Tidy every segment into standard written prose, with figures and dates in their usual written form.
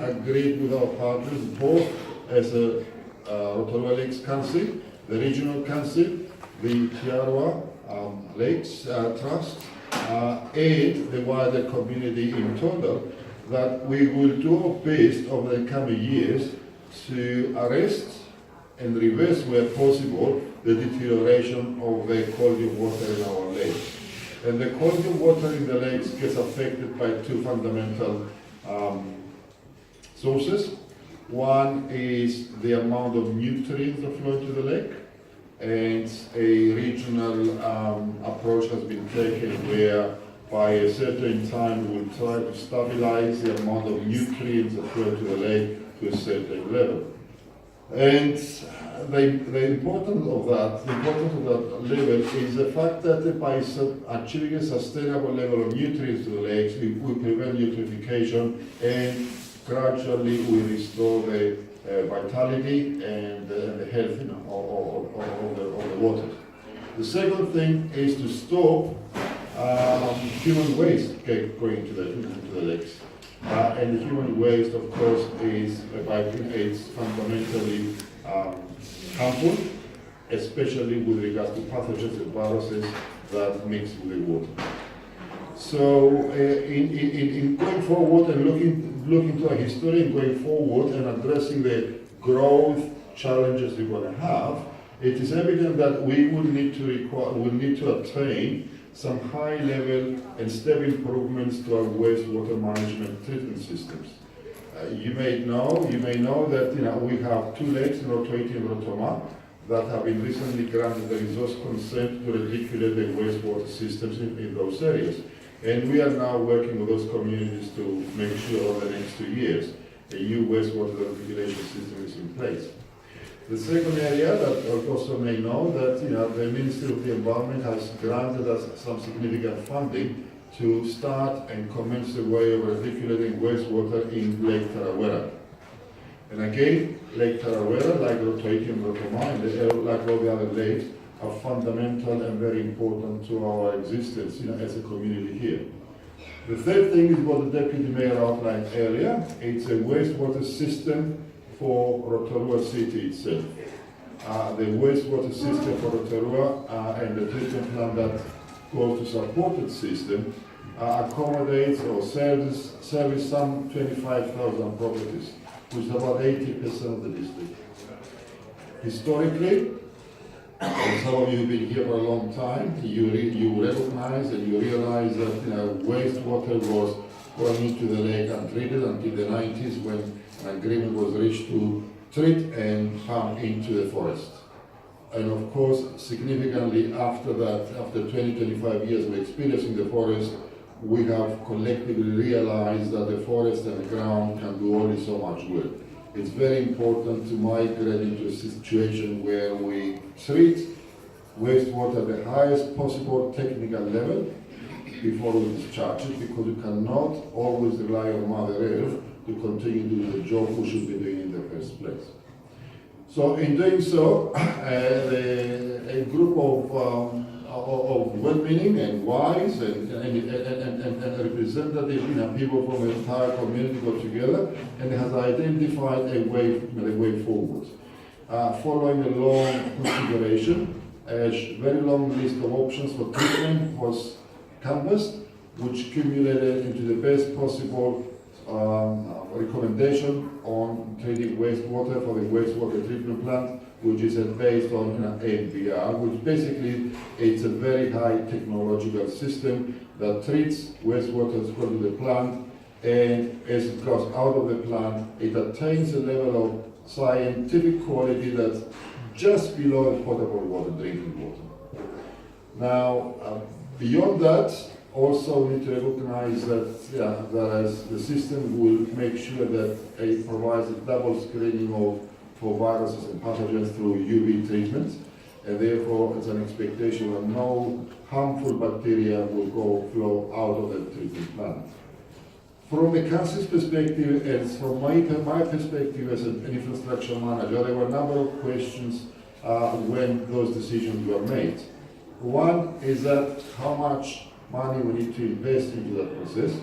Agreed with our partners, both as a Rotorua Lakes Council, the Regional Council, the Te Arawa Lakes Trust, and the wider community in total, that we will do our best over the coming years to arrest and reverse where possible the deterioration of the quality of water in our lakes. And the quality of water in the lakes gets affected by two fundamental sources. One is the amount of nutrients that flow into the lake, and a regional approach has been taken where by a certain time we will try to stabilize the amount of nutrients that flow into the lake to a certain level. And the importance of that level is the fact that by achieving a sustainable level of nutrients to the lakes, we prevent eutrophication and gradually we restore the vitality and the health of the water. The second thing is to stop human waste going to the lakes. And the human waste, of course, is fundamentally harmful, especially with regards to pathogens and viruses that mix with the water. So, in going forward and looking to our history and going forward and addressing the growth challenges we're going to have, it is evident that we will need to attain some high-level and step improvements to our wastewater management treatment systems. You may know that we have two lakes in Rotorua and Rotorua that have been recently granted the resource consent to reticulate the wastewater systems in those areas. And we are now working with those communities to make sure over the next 2 years a new wastewater reticulation system is in place. The second area that you also may know that the Ministry of the Environment has granted us some significant funding to start and commence the way of reticulating wastewater in Lake Tarawera. And again, Lake Tarawera, like Rotorua and Rotorua, and like all the other lakes, are fundamental and very important to our existence as a community here. The third thing is what the Deputy Mayor outlined earlier. It's a wastewater system for Rotorua City itself. The wastewater system for Rotorua and the treatment plant that goes to support the system accommodates or serves some 25,000 properties, which is about 80% of the district. Historically, and some of you have been here for a long time, you recognize and you realize that wastewater was going into the lake untreated until the 90s when an agreement was reached to treat and pump into the forest. And of course, significantly after that, after 20-25 years of experience in the forest, we have collectively realized that the forest and the ground can do only so much good. It's very important to migrate into a situation where we treat wastewater at the highest possible technical level before we discharge it, because you cannot always rely on Mother Earth to continue doing the job we should be doing in the first place. So in doing so, a group of well-meaning and wise and representative people from the entire community got together and has identified a way forward. Following a long consideration, a very long list of options for treatment was canvassed, which culminated into the best possible recommendation on treating wastewater for the wastewater treatment plant, which is based on ANPR, which basically it's a very high technological system that treats wastewater as to the plant, and as it goes out of the plant, it attains a level of scientific quality that's just below potable water, drinking water. Now, beyond that, also we need to recognize that whereas the system will make sure that it provides a double screening for viruses and pathogens through UV treatment, and therefore it's an expectation that no harmful bacteria will flow out of the treatment plant. From the council's perspective, and from my perspective as an infrastructure manager, there were a number of questions when those decisions were made. One is that how much money we need to invest into that process,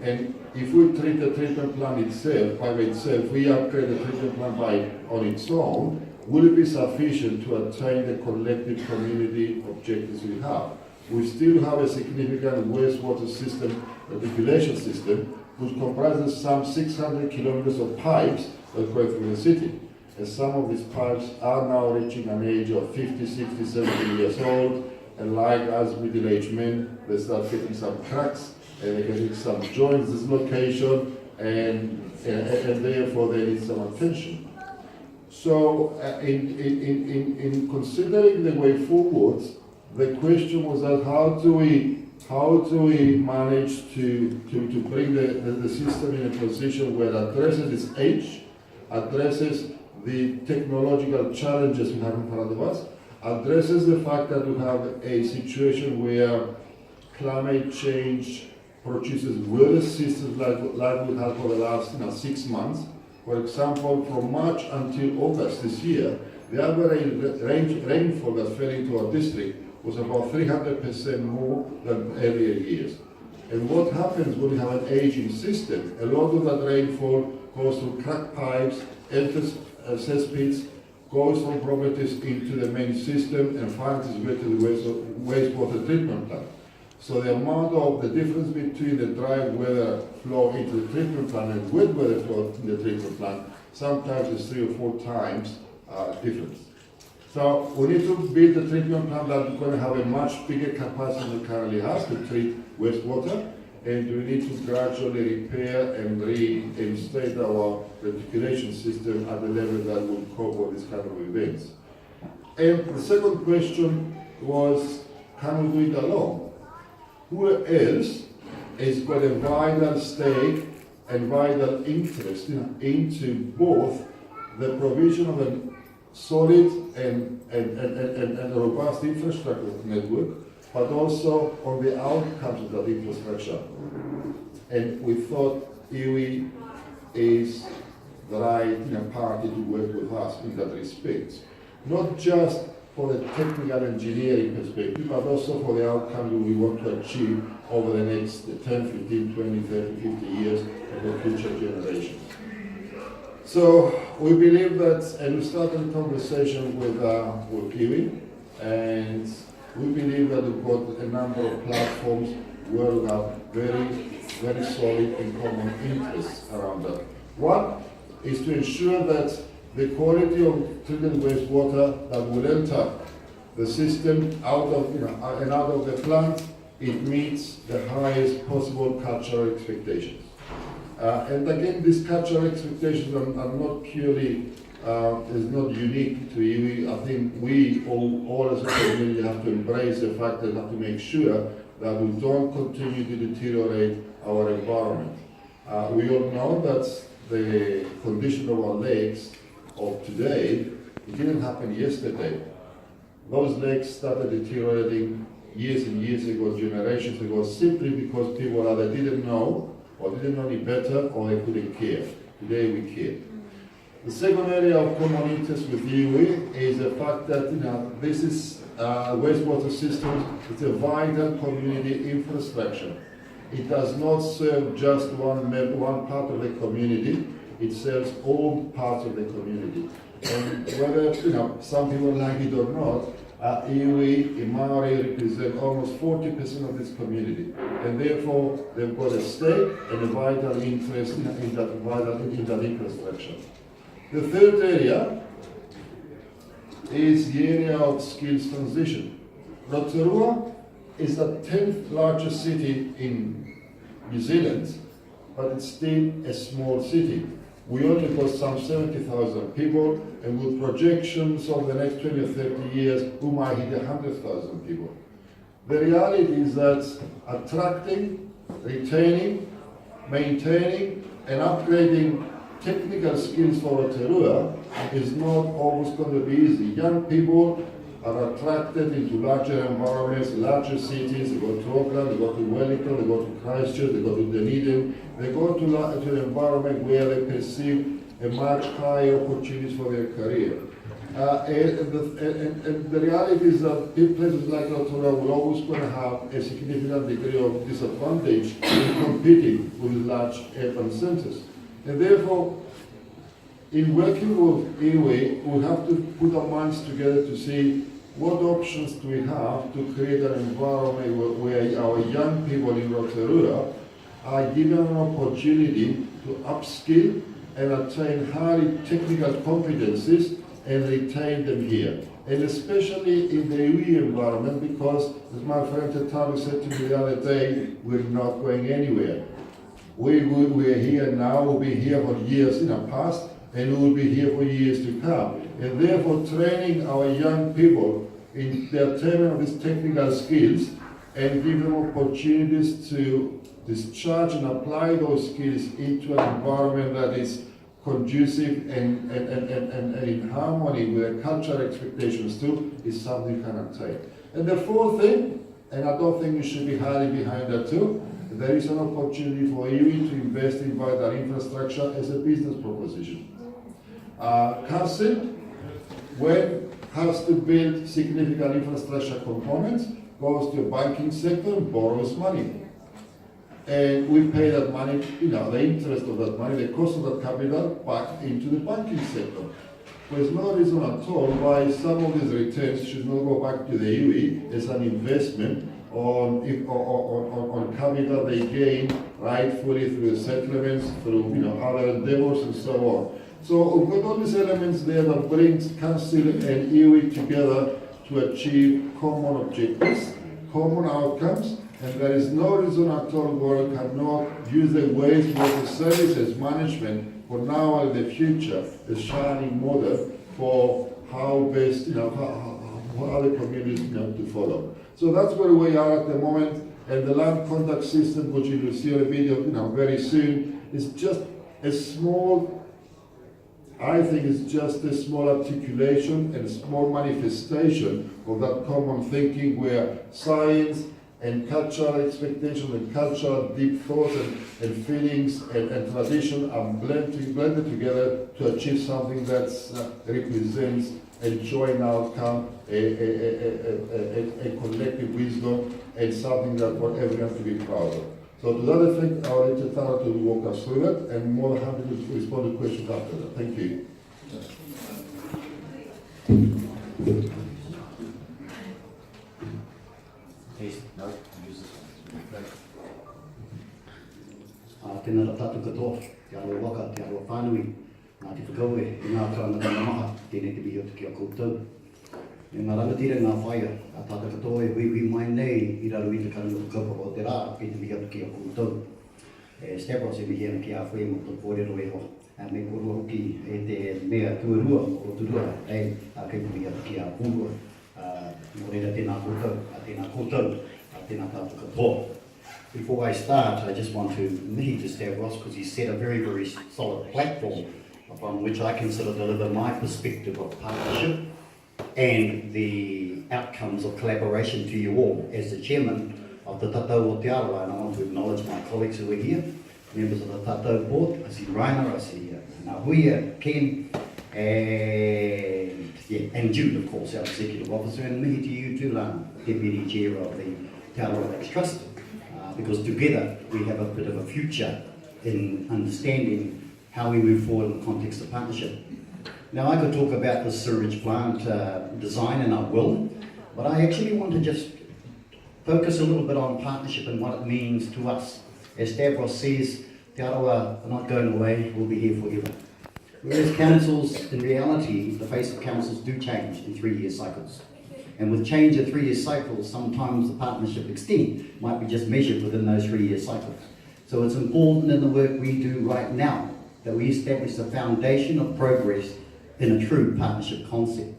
and if we treat the treatment plant itself, by itself, we upgrade the treatment plant on its own, will it be sufficient to attain the collective community objectives we have? We still have a significant wastewater system, reticulation system, which comprises some 600 kilometers of pipes that go through the city. And some of these pipes are now reaching an age of 50, 60, 70 years old, and like us middle-aged men, they start getting some cracks, and they're getting some joints dislocation, and therefore they need some attention. So in considering the way forward, the question was that how do we manage to bring the system in a position where it addresses its age, addresses the technological challenges we have in front of us, addresses the fact that we have a situation where climate change produces worse systems like we had for the last 6 months. For example, from March until August this year, the average rainfall that fell into our district was about 300% more than earlier years. And what happens when we have an aging system? A lot of that rainfall goes through cracked pipes, empty cesspits, goes from properties into the main system, and finds its way to the wastewater treatment plant. So the amount of the difference between the dry weather flow into the treatment plant and wet weather flow in the treatment plant sometimes is 3 or 4 times difference. So we need to build a treatment plant that is going to have a much bigger capacity than it currently has to treat wastewater, and we need to gradually repair and reinstate our reticulation system at a level that will cope with these kind of events. And the second question was, can we do it alone? Who else has got a vital stake and vital interest into both the provision of a solid and robust infrastructure network, but also on the outcomes of that infrastructure? And we thought Iwi is the right party to work with us in that respect. Not just for the technical engineering perspective, but also for the outcomes we want to achieve over the next 10, 15, 20, 30, 50 years and the future generations. So we believe that, and we started a conversation with Iwi, and we believe that we've got a number of platforms where we have very, very solid and common interests around that. One is to ensure that the quality of treated wastewater that will enter the system out of the plant, it meets the highest possible cultural expectations. And again, these cultural expectations are not purely, is not unique to Iwi. I think we all as a community have to embrace the fact that we have to make sure that we don't continue to deteriorate our environment. We all know that the condition of our lakes of today, it didn't happen yesterday. Those lakes started deteriorating years and years ago, generations ago, simply because people either didn't know, or didn't know any better, or they couldn't care. Today we care. The second area of common interest with Iwi is the fact that this is wastewater systems. It's a vital community infrastructure. It does not serve just one part of the community. It serves all parts of the community. And whether some people like it or not, Iwi, Maori represent almost 40% of this community, and therefore they've got a stake and a vital interest in that infrastructure. The third area is the area of skills transition. Rotorua is the 10th largest city in New Zealand, but it's still a small city. We only got some 70,000 people, and with projections over the next 20 or 30 years, we might hit 100,000 people. The reality is that attracting, retaining, maintaining, and upgrading technical skills for Rotorua is not always going to be easy. Young people are attracted into larger environments, larger cities. They go to Auckland, they go to Wellington, they go to Christchurch, they go to Dunedin. They go to an environment where they perceive a much higher opportunities for their career. And the reality is that places like Rotorua will always going to have a significant degree of disadvantage in competing with large urban centres. And therefore, in working with Iwi, we have to put our minds together to see what options do we have to create an environment where our young people in Rotorua are given an opportunity to upskill and attain highly technical competencies and retain them here. And especially in the Iwi environment, because as my friend Taru said to me the other day, we're not going anywhere. We're here now, we'll be here for years in the past, and we will be here for years to come. And therefore training our young people in the attainment of these technical skills and give them opportunities to discharge and apply those skills into an environment that is conducive and in harmony with their cultural expectations too, is something you can attain. And the fourth thing, and I don't think we should be hiding behind that too, there is an opportunity for Iwi to invest in vital infrastructure as a business proposition. Council, when has to build significant infrastructure components, goes to the banking sector and borrows money. And we pay that money, the interest of that money, the cost of that capital back into the banking sector. There's no reason at all why some of these returns should not go back to the Iwi as an investment on capital they gain rightfully through settlements, through other endeavors and so on. So we've got all these elements there that brings Council and Iwi together to achieve common objectives, common outcomes, and there is no reason at all why we cannot use the wastewater services management for now and the future as shining model for how best, what other communities to follow. So that's where we are at the moment, and the land contact system, which you will see on a video very soon, is just a small, I think it's just a small articulation and a small manifestation of that common thinking where science and cultural expectations and cultural deep thoughts and feelings and tradition are blended together to achieve something that represents a joint outcome, a collective wisdom, and something that for everyone to be proud of. So to that effect, I'll let Taru to walk us through that, and more than happy to respond to questions after that. Thank you. Tēnā tātou katoa, te aroa waka, te aroa whānui, nā te whakaue, i ngā kārangatanga maha, tēnei te mihi o te kia koutou. E ngā rangatira ngā whaia, a tātou katoa e hui mai nei i raru i te karanga whakapa o te rā, ki te mihi o te kia koutou. Stavros e mihi ana ki a whaia mo tō kōrero e ho, me korua hoki e te mea tuarua o Rotorua, kei te mihi o te kia pūrua, mō reira tēnā koutou, a tēnā tātou katoa. Before I start, I just want to mihi to Stavros because he set a very, very solid platform upon which I consider deliver my perspective of partnership and the outcomes of collaboration to you all. As the chairman of the Te Tatau o Te Arawa, and I want to acknowledge my colleagues who are here, members of the Tatau board. I see Rainer, I see Nahuia, Ken, and Jude, of course, our executive officer, and mihi to you too, Lana, deputy chair of the Te Arawa Lakes Trust. Because together we have a bit of a future in understanding how we move forward in the context of partnership. Now I could talk about the sewage plant design, and I will, But I actually want to just focus a little bit on partnership and what it means to us. As Stavros says, Te Arawa are not going away, we'll be here forever. Whereas councils, in reality, the face of councils do change in 3-year cycles. And with change in 3-year cycles, sometimes the partnership extent might be just measured within those 3-year cycles. So it's important in the work we do right now that we establish the foundation of progress in a true partnership concept.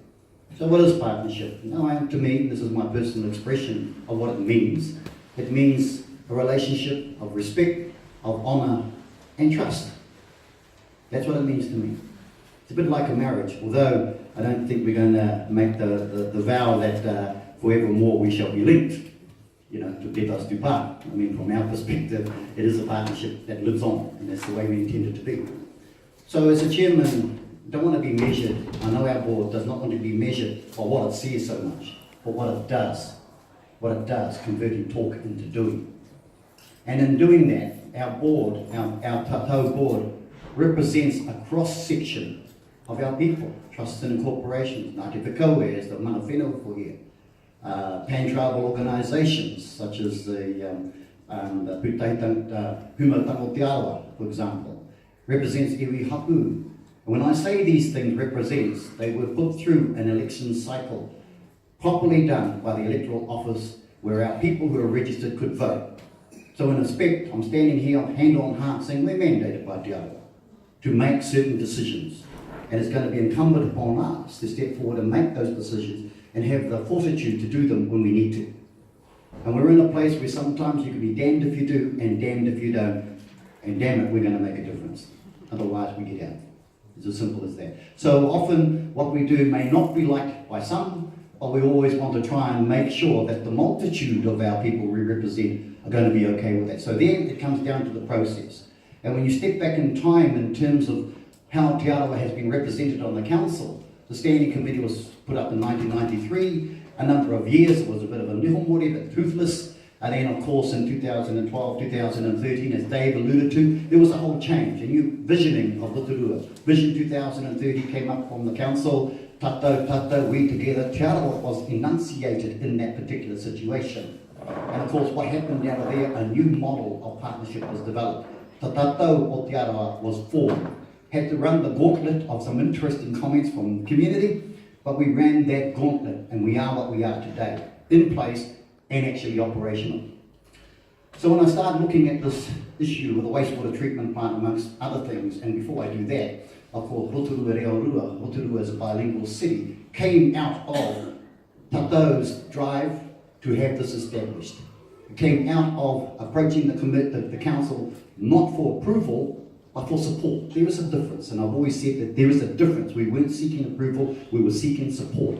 So what is partnership? Now, to me, this is my personal expression of what it means. It means a relationship of respect, of honour and trust. That's what it means to me. It's a bit like a marriage, although I don't think we're going to make the vow that forevermore we shall be linked, to death us do part. I mean, from our perspective, it is a partnership that lives on, and that's the way we intend it to be. So as a chairman, don't want to be measured. I know our board does not want to be measured by what it says so much, but what it does. What it does, converting talk into doing. And in doing that, our board, our Tatau board, represents a cross-section of our people, trusts and corporations, Ngāti Whakaue as the mana whenua for here, pan-tribal organisations such as the Humatango Te Arawa, for example, represents iwi hapu. And when I say these things represents, they were put through an election cycle properly done by the electoral office where our people who are registered could vote. So in respect, I'm standing here hand on heart saying we're mandated by Te Arawa to make certain decisions. And it's going to be incumbent upon us to step forward and make those decisions and have the fortitude to do them when we need to. And we're in a place where sometimes you can be damned if you do and damned if you don't. And damn it, we're going to make a difference. Otherwise we get out. It's as simple as that. So often what we do may not be liked by some, but we always want to try and make sure that the multitude of our people we represent are going to be okay with that. So then it comes down to the process. And when you step back in time in terms of how Te Arawa has been represented on the council, the standing committee was put up in 1993. A number of years, it was a bit of a nihomori, but toothless. And then, of course, in 2012, 2013, as Dave alluded to, there was a whole change, a new visioning of Rotorua. Vision 2030 came up from the council. Tatau, we together. Te Arawa was enunciated in that particular situation. And of course, what happened out of there, a new model of partnership was developed. Te Tatau o Te Arawa was formed. Had to run the gauntlet of some interesting comments from the community, but we ran that gauntlet and we are what we are today, in place and actually operational. So when I started looking at this issue with the wastewater treatment plant amongst other things, and before I do that, of course Rotorua as a bilingual city, came out of Tatau's drive to have this established. It came out of approaching the council not for approval, but for support. There is a difference, and I've always said that there is a difference. We weren't seeking approval, we were seeking support.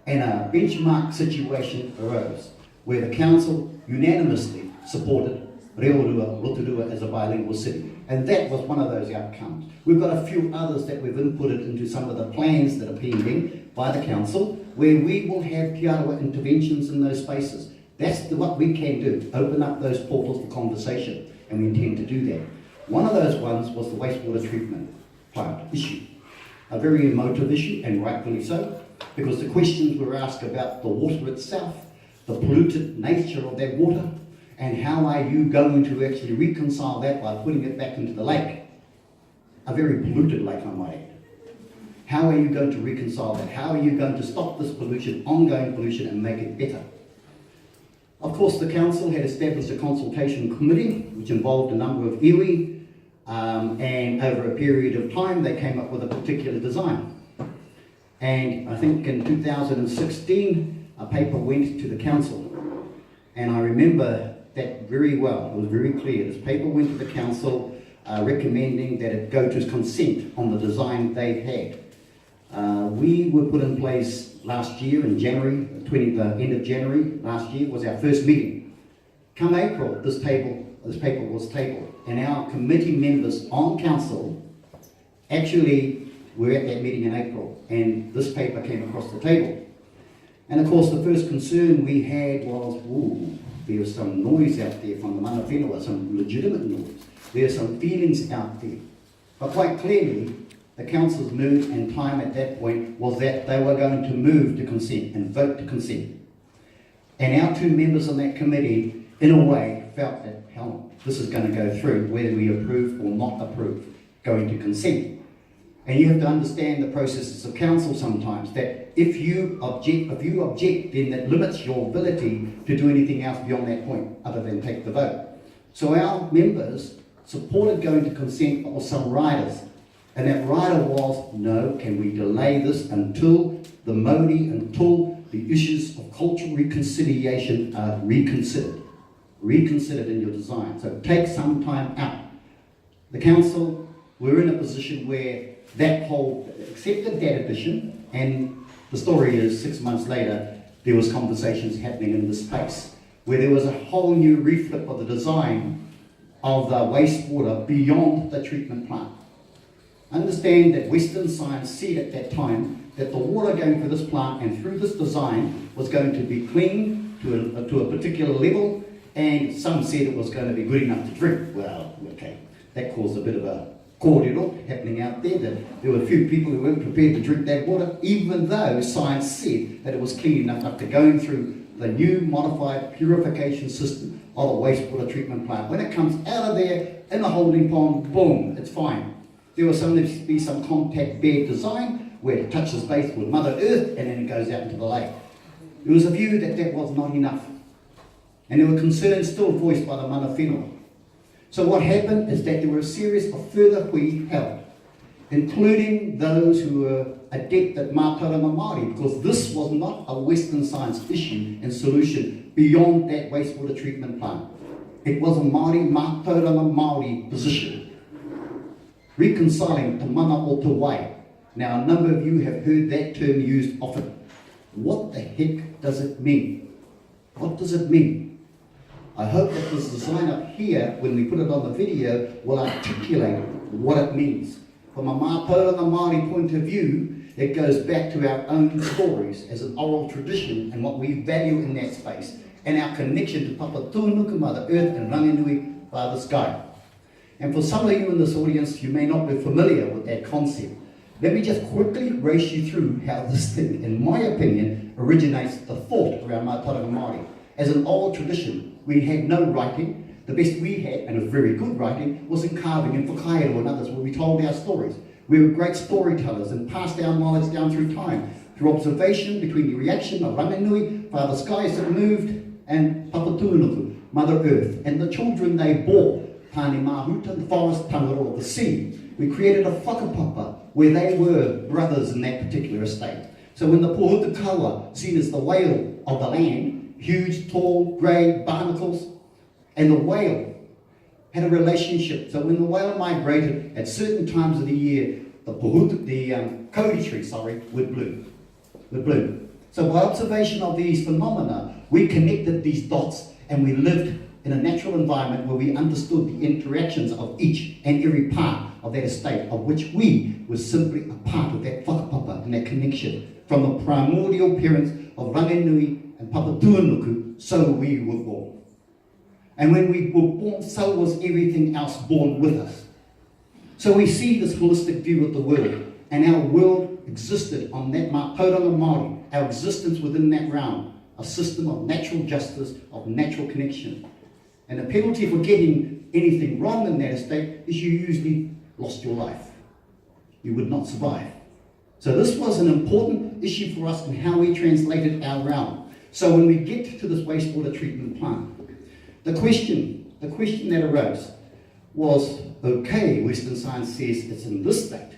And a benchmark situation arose, where the council unanimously supported Rotorua as a bilingual city. And that was one of those outcomes. We've got a few others that we've inputted into some of the plans that are pending by the council, where we will have Te Arawa interventions in those spaces. That's what we can do, open up those portals for conversation, and we intend to do that. One of those ones was the wastewater treatment plant issue. A very emotive issue, and rightfully so, because the questions were asked about the water itself, the polluted nature of that water, and how are you going to actually reconcile that by putting it back into the lake? A very polluted lake, I might add. How are you going to reconcile that? How are you going to stop this pollution, ongoing pollution, and make it better? Of course, the council had established a consultation committee, which involved a number of iwi, and over a period of time, they came up with a particular design. And I think in 2016, a paper went to the council. And I remember that very well. It was very clear. This paper went to the council recommending that it go to consent on the design they had. We were put in place last year in January, the end of January last year was our first meeting. Come April, this paper was tabled, and our committee members on council actually were at that meeting in April, and this paper came across the table. And of course, the first concern we had was, there was some noise out there from the mana whenua, some legitimate noise. There are some feelings out there. But quite clearly, the council's mood and time at that point was that they were going to move to consent and vote to consent. And our two members on that committee, in a way, felt that, hell, this is going to go through, whether we approve or not approve, going to consent. And you have to understand the processes of council sometimes, that if you object, then that limits your ability to do anything else beyond that point, other than take the vote. So our members supported going to consent, but with some riders. And that rider was, no, can we delay this until the Māori, until the issues of cultural reconciliation are reconsidered in your design. So take some time out. The council, we're in a position where that whole accepted that addition, and the story is 6 months later, there was conversations happening in this space, where there was a whole new reflip of the design of the wastewater beyond the treatment plant. Understand that Western science said at that time that the water going through this plant and through this design was going to be clean to a particular level, and some said it was going to be good enough to drink. Well, okay, that caused a bit of a cordial happening out there, that there were a few people who weren't prepared to drink that water, even though science said that it was clean enough after going through the new modified purification system of a wastewater treatment plant. When it comes out of there in a holding pond, boom, it's fine. There was some contact bed design where it touches base with Mother Earth and then it goes out into the lake. There was a view that that was not enough. And there were concerns still voiced by the mana whenua. So what happened is that there were a series of further hui held, including those who were adept at mātauranga Māori, because this was not a Western science issue and solution beyond that wastewater treatment plant. It was a mātauranga Māori position. Reconciling te mana o te wai. Now, a number of you have heard that term used often. What the heck does it mean? What does it mean? I hope that this design up here, when we put it on the video, will articulate what it means. From a mātauranga Māori point of view, it goes back to our own stories as an oral tradition and what we value in that space, and our connection to Papa Tūnuku, Mother Earth, and Ranginui, Father Sky. And for some of you in this audience, you may not be familiar with that concept. Let me just quickly race you through how this thing, in my opinion, originates the thought around Mātauranga Māori. As an old tradition, we had no writing. The best we had, and a very good writing, was in carving and whakaero and others, where we told our stories. We were great storytellers and passed our knowledge down through time, through observation between the reaction of Ranginui, Father Sky as it moved, and Papa Tūnuku, Mother Earth, and the children they bore, Tāne Mahuta, the forest, Tangaroa, the sea. We created a whakapapa where they were brothers in that particular estate. So when the Pohutakawa, seen as the whale of the land, huge, tall, grey barnacles, and the whale had a relationship. So when the whale migrated at certain times of the year, the kauri tree, would bloom. So by observation of these phenomena, we connected these dots and we lived in a natural environment where we understood the interactions of each and every part of that estate, of which we were simply a part of that whakapapa and that connection. From the primordial parents of Ranginui and Papa Tūnuku, so we were born. And when we were born, so was everything else born with us. So we see this holistic view of the world, and our world existed on that Mātauranga Māori, our existence within that realm, a system of natural justice, of natural connection. And the penalty for getting anything wrong in that estate is you usually lost your life. You would not survive. So this was an important issue for us in how we translated our realm. So when we get to this wastewater treatment plant, the question that arose was, okay, Western science says it's in this state.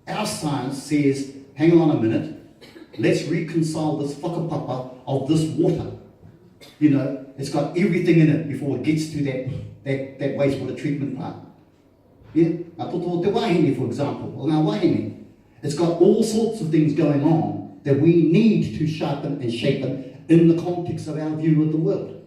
Our science says, hang on a minute, let's reconcile this whakapapa of this water. You know, it's got everything in it before it gets to that wastewater treatment plant. Yeah? Ngā toto o te wahine, for example, or ngā wahine. It's got all sorts of things going on that we need to sharpen and shapen in the context of our view of the world.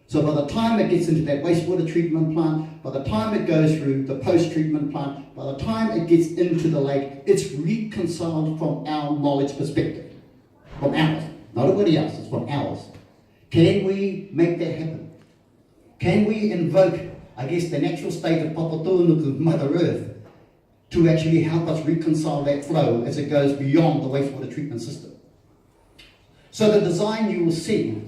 So by the time it gets into that wastewater treatment plant, by the time it goes through the post-treatment plant, by the time it gets into the lake, it's reconciled from our knowledge perspective. From ours. Not everybody else, it's from ours. Can we make that happen? Can we invoke, I guess, the natural state of Papa Tūnuku, Mother Earth, to actually help us reconcile that flow as it goes beyond the wastewater treatment system? So the design you will see,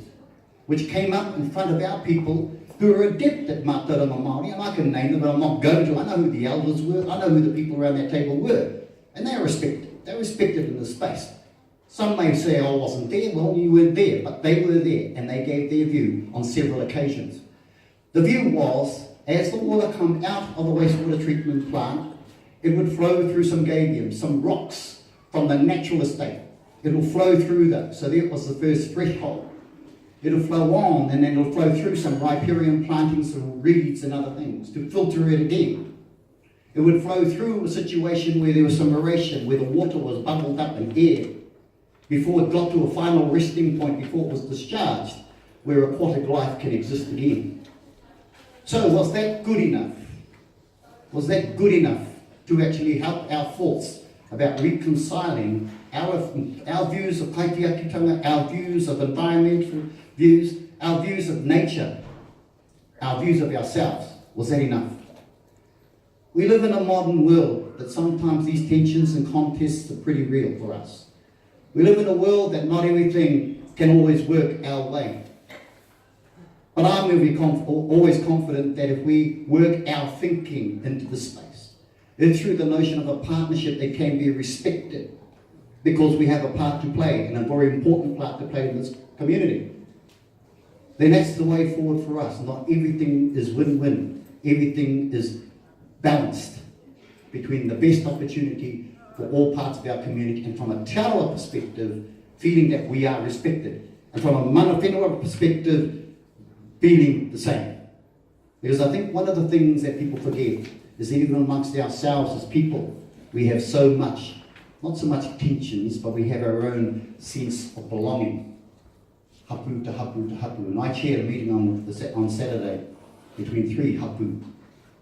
which came up in front of our people who are adept at mātauranga Māori, and I can name them, but I'm not going to. I know who the elders were, I know who the people around that table were, and they are respected. They're respected in the space. Some may say, I wasn't there. Well, you weren't there, but they were there, and they gave their view on several occasions. The view was, as the water come out of the wastewater treatment plant, it would flow through some gabions, some rocks from the natural estate. It will flow through those. So that was the first threshold. It'll flow on, and then it'll flow through some riparian plantings, some reeds and other things to filter it again. It would flow through a situation where there was some aeration, where the water was bubbled up in air, before it got to a final resting point, before it was discharged, where aquatic life can exist again. So was that good enough? Was that good enough to actually help our thoughts about reconciling our views of kaitiakitanga, our views of environmental views, our views of nature, our views of ourselves? Was that enough? We live in a modern world that sometimes these tensions and contests are pretty real for us. We live in a world that not everything can always work our way. But I'm always confident that if we work our thinking into the space, and through the notion of a partnership that can be respected, because we have a part to play, and a very important part to play in this community, then that's the way forward for us. Not everything is win-win. Everything is balanced between the best opportunity for all parts of our community, and from a Te Arawa perspective, feeling that we are respected, and from a mana whenua perspective, feeling the same. Because I think one of the things that people forget is that even amongst ourselves as people, we have so much, not so much tensions, but we have our own sense of belonging. Hapu to hapu to hapu. And I chaired a meeting on Saturday between 3 hapu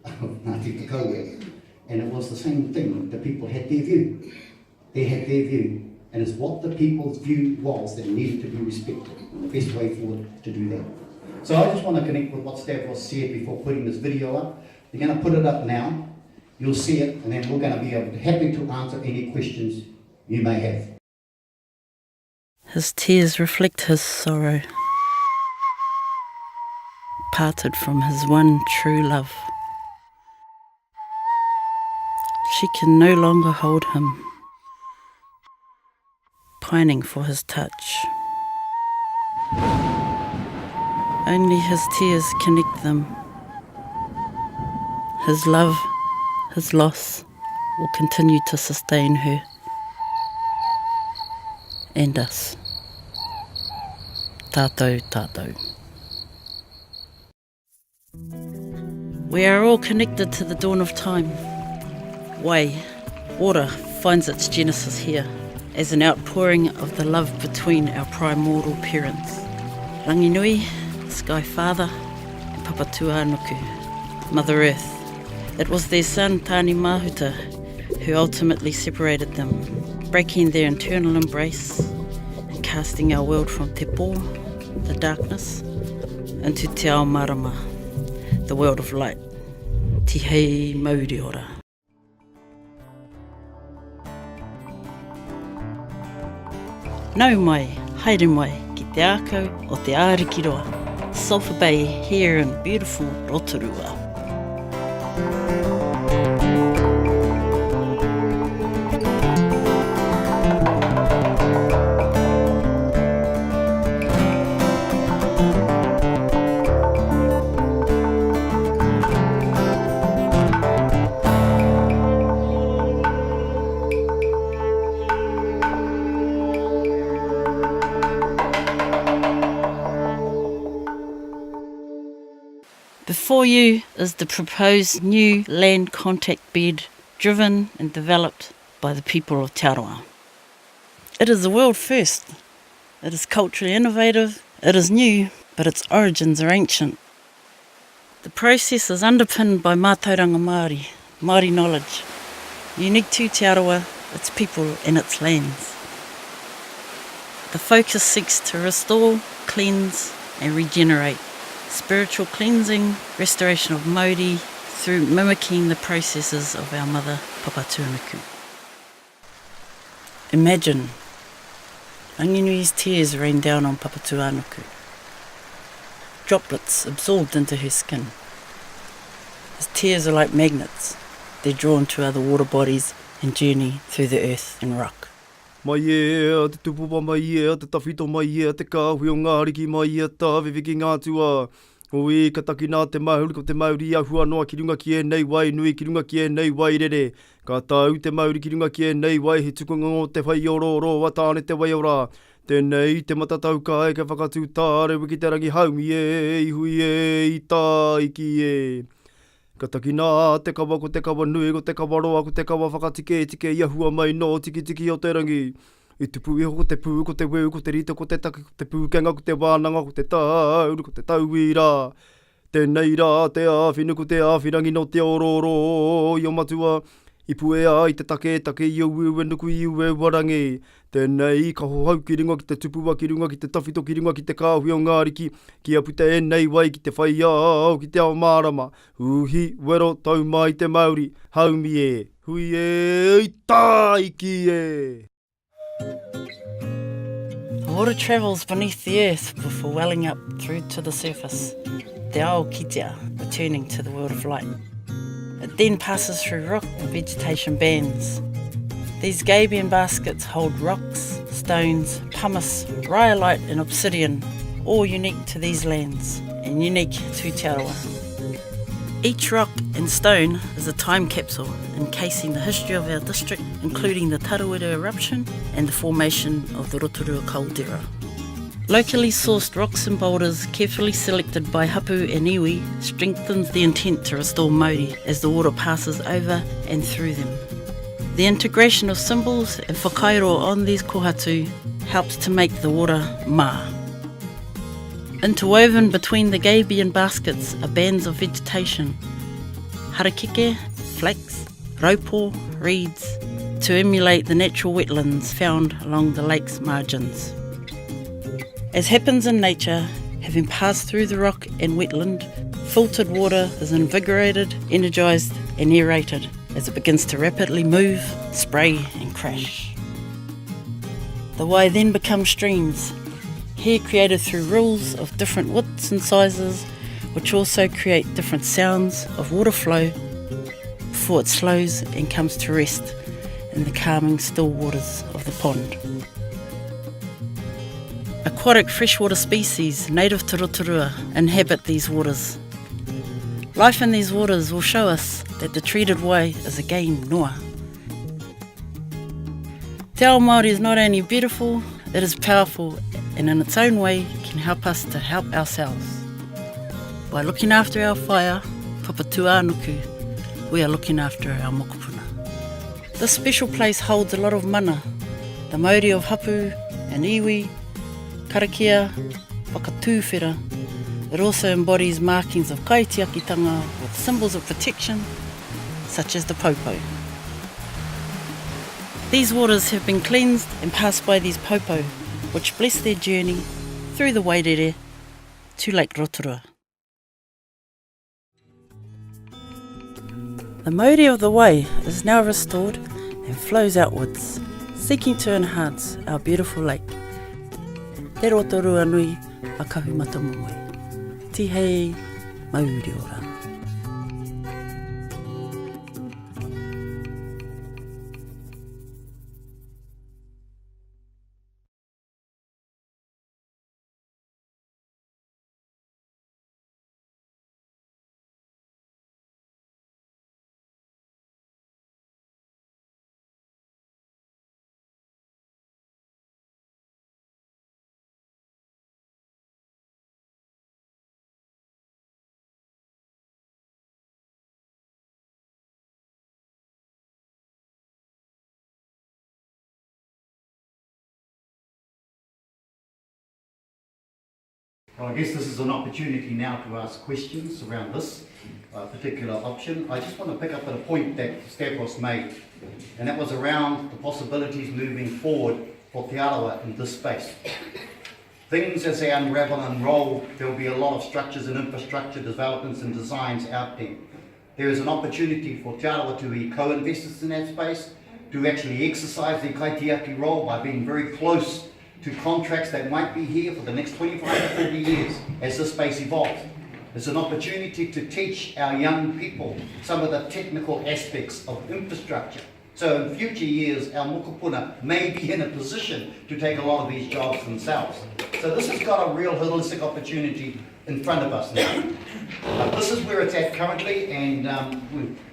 of Ngāti Whakaue. And it was the same thing. The people had their view. They had their view. And it's what the people's view was that needed to be respected. And the best way forward to do that. So I just want to connect with what Stavros said before putting this video up. We're going to put it up now. You'll see it, and then we're going to be happy to answer any questions you may have. His tears reflect his sorrow, parted from his one true love. She can no longer hold him, pining for his touch. Only his tears connect them. His love, his loss, will continue to sustain her and us. Tātou, tātou. We are all connected to the dawn of time. Water finds its genesis here, as an outpouring of the love between our primordial parents. Ranginui, Sky Father, and Papatuanuku, Mother Earth. It was their son Tāne Mahuta who ultimately separated them, breaking their internal embrace and casting our world from Te Pō, the darkness, into Te Ao Marama, the world of light. Ti hei mauri ora. Nau mai, haere mai, ki te ākau o te Ārikiroa, Sulphur Bay here in beautiful Rotorua. Before you is the proposed new land contact bed driven and developed by the people of Te Arawa. It is a world first. It is culturally innovative, it is new, but its origins are ancient. The process is underpinned by mātauranga Māori, Māori knowledge, unique to Te Arawa, its people and its lands. The focus seeks to restore, cleanse and regenerate. Spiritual cleansing, restoration of Māori through mimicking the processes of our mother Papatuanuku. Imagine Anginui's tears rained down on Papatuanuku. Droplets absorbed into her skin. His tears are like magnets. They're drawn to other water bodies and journey through the earth and rock. Mai e, te tupupa mai e, te tawhito mai e, te kāhui o ngāriki mai e, tā viviki ngā tua. Oi, ka taki nā te mauri ko te mauri ahua noa ki runga ki e nei wai, nui ki runga ki e nei wai rere. Ka tāu te mauri ki runga ki e nei wai, he tukunga o te whai o roro, wa tāne te wai o rā. Tēnei te matatau ka e ka whakatū tāre wiki te rangi haumi e, ihui e, i tā iki e. Ka taki nā te kawa ko te kawa nui, ko te kawa roa, ko te kawa whakatike, tike i ahua mai no, tiki tiki o te rangi. I tupu iho ko te pū, ko te weu, ko te rita, ko te taki, ko te pūkenga, ko te wānanga, ko te tāuru, ko te tauira. Tēnei rā, te āwhinu, ko te āwhirangi no te ororo, i o matua. I puea, i te take, i au e nuku i ue warangi. Tēnei, ka hohau ki ringa ki te tupua ki runga, ki te tawhito ki runga, ki te kāhui o ngāriki, ki a puta e nei wai, ki te whai au, ki te ao mārama. Uhi, wero, tau mai te Māori, haumi e, hui e, i tā iki e. The water travels beneath the earth before welling up through to the surface, te ao kitea, returning to the world of light. It then passes through rock and vegetation bands. These gabion baskets hold rocks, stones, pumice, rhyolite and obsidian, all unique to these lands and unique to Te Arawa. Each rock and stone is a time capsule encasing the history of our district, including the Taru White eruption and the formation of the Rotorua caldera. Locally sourced rocks and boulders, carefully selected by hapu and iwi, strengthens the intent to restore Māori as the water passes over and through them. The integration of symbols and whakairo on these kohatu helps to make the water mā. Interwoven between the gabion baskets are bands of vegetation, harakeke, flax, raupo, reeds, to emulate the natural wetlands found along the lake's margins. As happens in nature, having passed through the rock and wetland, filtered water is invigorated, energised and aerated as it begins to rapidly move, spray and crash. The wai then become streams, here created through rills of different widths and sizes, which also create different sounds of water flow before it slows and comes to rest in the calming still waters of the pond. Aquatic freshwater species native to Rotorua inhabit these waters. Life in these waters will show us that the treated wai is again noa. Te ao Māori is not only beautiful, it is powerful and in its own way can help us to help ourselves. By looking after our whaia, Papatuanuku, we are looking after our mokopuna. This special place holds a lot of mana, the Māori of hapu and iwi, karakia, whakatūwhera. It also embodies markings of kaitiakitanga with symbols of protection, such as the popo. These waters have been cleansed and passed by these popo, which bless their journey through the wairere to Lake Rotorua. The Māori of the Wai is now restored and flows outwards, seeking to enhance our beautiful lake. Te Rotorua nui a kahumata momoi. Tihei Māori ora. Well, I guess this is an opportunity now to ask questions around this particular option. I just want to pick up at a point that Stavros made, and that was around the possibilities moving forward for Te Arawa in this space. Things as they unravel and roll, there will be a lot of structures and infrastructure developments and designs out there. There is an opportunity for Te Arawa to be co-investors in that space, to actually exercise their kaitiaki role by being very close to contracts that might be here for the next 25 to 30 years as this space evolves. It's an opportunity to teach our young people some of the technical aspects of infrastructure. So in future years, our mokopuna may be in a position to take a lot of these jobs themselves. So this has got a real holistic opportunity in front of us now. This is where it's at currently, and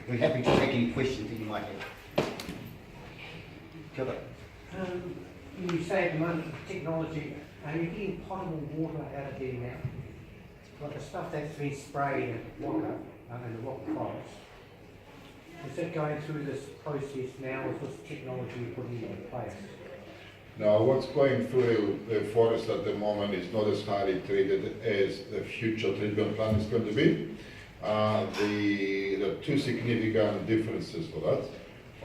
we're happy to take any questions that you might have. Kia ora. You say at the moment, technology, are you getting potable water out of there now? Like the stuff that's been sprayed in Waka, in the rock forest, is that going through this process now with this technology you're putting in place? Now, what's going through the forest at the moment is not as highly treated as the future treatment plant is going to be. There are two significant differences for that.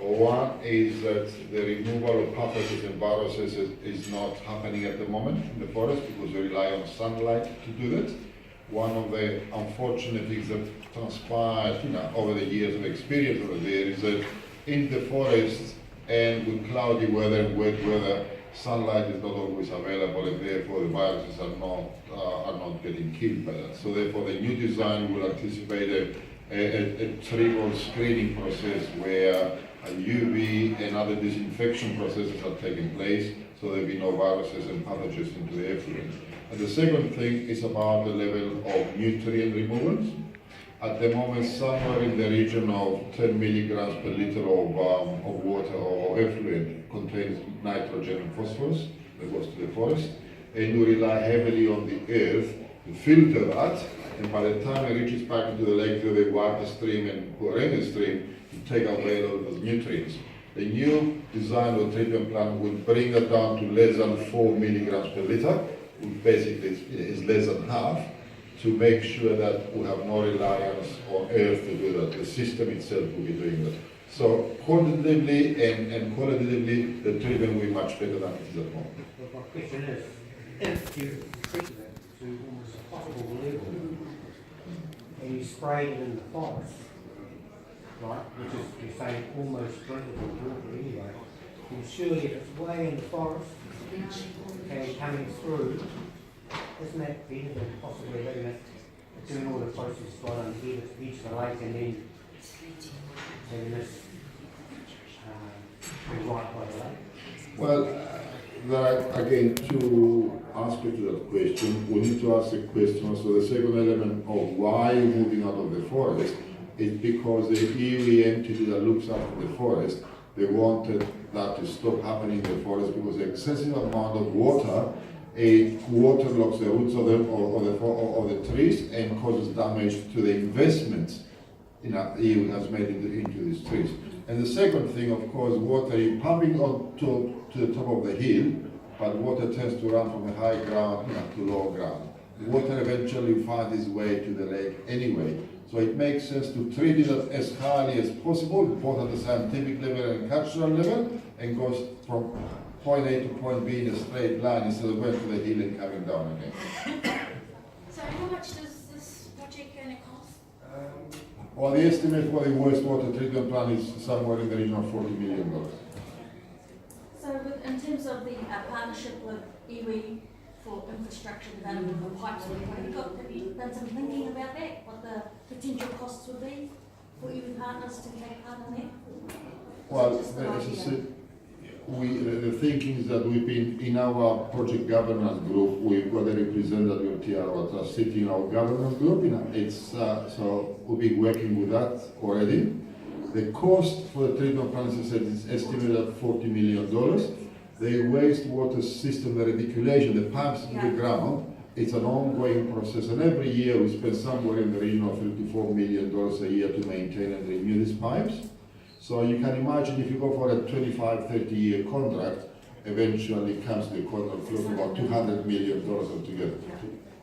One is that the removal of pathogens and viruses is not happening at the moment in the forest because we rely on sunlight to do that. One of the unfortunate things that transpired over the years of experience over there is that in the forest and with cloudy weather and wet weather, sunlight is not always available, and therefore the viruses are not getting killed by that. So therefore the new design will anticipate a triple screening process where UV and other disinfection processes are taking place, so there will be no viruses and pathogens into the effluent. And the second thing is about the level of nutrient removals. At the moment, somewhere in the region of 10 milligrams per liter of water or effluent contains nitrogen and phosphorus that goes to the forest, and we rely heavily on the earth to filter that, and by the time it reaches back into the lake through the water stream and Puaranga stream, to take away all those nutrients. The new design of the treatment plant will bring that down to less than 4 milligrams per liter, which basically is less than half, to make sure that we have no reliance on earth to do that. The system itself will be doing that. So quantitatively and qualitatively, the treatment will be much better than it is at the moment. But my question is, if you treat it to almost a potable level, and you spray it in the forest, right, which is, you're saying, almost drinkable water anyway, then surely if it's way in the forest and coming through, isn't that better than possibly having it, doing all the process right on here at the edge of the lake and then having this right by the lake? Well, there are again two aspects to that question. We need to ask the question. So the second element of why you're moving out of the forest is because the Iwi entity that looks after the forest, they wanted that to stop happening in the forest because the excessive amount of water, it waterlogs the roots of the trees and causes damage to the investments Iwi has made into these trees. And the second thing, of course, water is pumping on to the top of the hill, but water tends to run from the high ground to low ground. The water eventually finds its way to the lake anyway. So it makes sense to treat it as highly as possible, both at the scientific level and cultural level, and goes from point A to point B in a straight line instead of going to the hill and coming down again. So how much does this project going to cost? Well, the estimate for the wastewater treatment plant is somewhere in the region of $40 million. So in terms of the partnership with Iwi for infrastructure development, the pipes, have you done some thinking about that? What the potential costs would be for Iwi partners to take part in that? Well, as I said, the thinking is that we've been in our project governance group. We've got a representative of Te Arawa sitting in our governance group. So we've been working with that already. The cost for the treatment plant, as I said, is estimated at $40 million. The wastewater system, the reticulation, the pipes in the ground, it's an ongoing process, and every year we spend somewhere in the region of $54 million a year to maintain and renew these pipes. So you can imagine if you go for a 25, 30-year contract, eventually comes to a contract close to about $200 million altogether.